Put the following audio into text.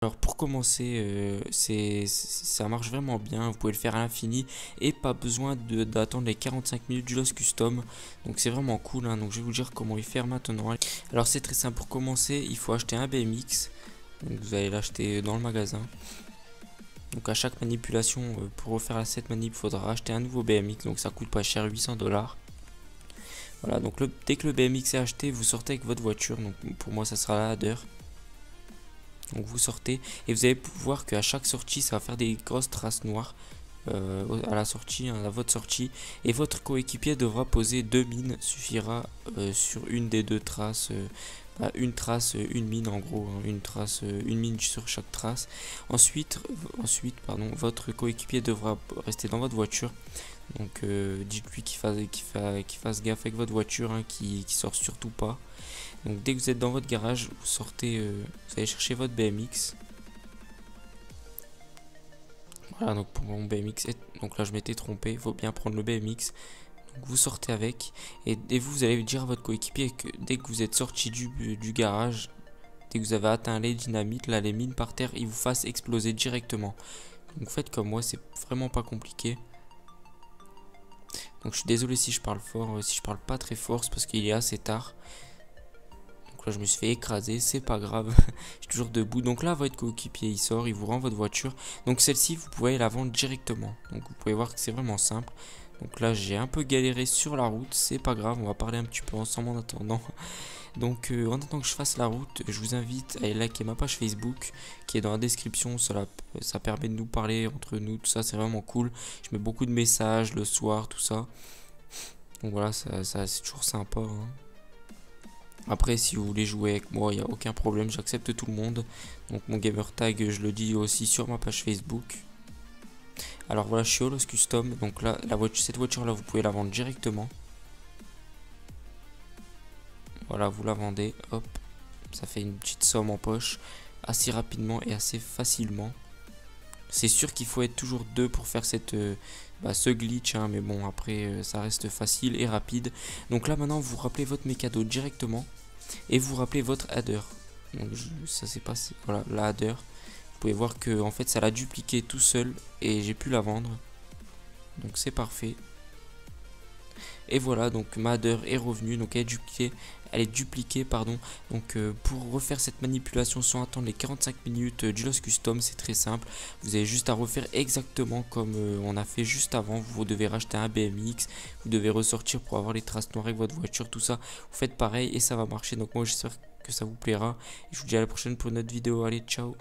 Alors pour commencer, ça marche vraiment bien, vous pouvez le faire à l'infini et pas besoin d'attendre les 45 minutes du Lost Custom. Donc c'est vraiment cool, hein. Donc je vais vous dire comment y faire maintenant. Alors c'est très simple, pour commencer il faut acheter un BMX. Donc vous allez l'acheter dans le magasin. Donc à chaque manipulation, pour refaire cette manip, il faudra acheter un nouveau BMX. Donc ça coûte pas cher, 800 $. Voilà, donc dès que le BMX est acheté, vous sortez avec votre voiture. Donc pour moi ça sera la ladder. Donc vous sortez et vous allez voir qu'à chaque sortie ça va faire des grosses traces noires à la sortie, hein, à votre sortie, et votre coéquipier devra poser 2 mines, suffira sur une des deux traces, une trace, une mine en gros, hein, une trace, une mine sur chaque trace. Ensuite, pardon, votre coéquipier devra rester dans votre voiture. Donc dites-lui qu'il fasse gaffe avec votre voiture, hein, qui sort surtout pas. Donc dès que vous êtes dans votre garage, vous sortez, vous allez chercher votre BMX. Voilà, donc pour mon BMX, donc là je m'étais trompé, il faut bien prendre le BMX. Donc vous sortez avec, et vous allez dire à votre coéquipier que dès que vous êtes sorti du garage, dès que vous avez atteint les dynamites, là les mines par terre, ils vous fassent exploser directement. Donc faites comme moi, c'est vraiment pas compliqué. Donc je suis désolé si je parle fort, si je parle pas très fort, c'est parce qu'il est assez tard. Là je me suis fait écraser, c'est pas grave, je suis toujours debout. Donc là votre coéquipier il sort, il vous rend votre voiture. Donc celle-ci vous pouvez la vendre directement. Donc vous pouvez voir que c'est vraiment simple. Donc là j'ai un peu galéré sur la route, c'est pas grave, on va parler un petit peu ensemble en attendant. Donc en attendant que je fasse la route, je vous invite à aller liker ma page Facebook qui est dans la description. Ça permet de nous parler entre nous, tout ça c'est vraiment cool. Je mets beaucoup de messages le soir, tout ça. Donc voilà, ça c'est toujours sympa, hein. Après, si vous voulez jouer avec moi, il n'y a aucun problème, j'accepte tout le monde. Donc mon gamer tag, je le dis aussi sur ma page Facebook. Alors voilà, je suis au Lost Custom. Donc là, cette voiture-là, vous pouvez la vendre directement. Voilà, vous la vendez, hop. Ça fait une petite somme en poche, assez rapidement et assez facilement. C'est sûr qu'il faut être toujours deux pour faire ce glitch, hein, mais bon, après, ça reste facile et rapide. Donc là, maintenant, vous rappelez votre mécano directement. Et vous rappelez votre header. Donc ça c'est passé. Voilà, la header. Vous pouvez voir que en fait ça l'a dupliqué tout seul et j'ai pu la vendre. Donc c'est parfait. Et voilà, donc ma header est revenue. Donc elle est dupliquée, pardon. Donc pour refaire cette manipulation sans attendre les 45 minutes du Lost Custom, c'est très simple. Vous avez juste à refaire exactement comme on a fait juste avant. Vous devez racheter un BMX, vous devez ressortir pour avoir les traces noires avec votre voiture, tout ça. Vous faites pareil et ça va marcher. Donc moi j'espère que ça vous plaira. Et je vous dis à la prochaine pour une autre vidéo. Allez, ciao.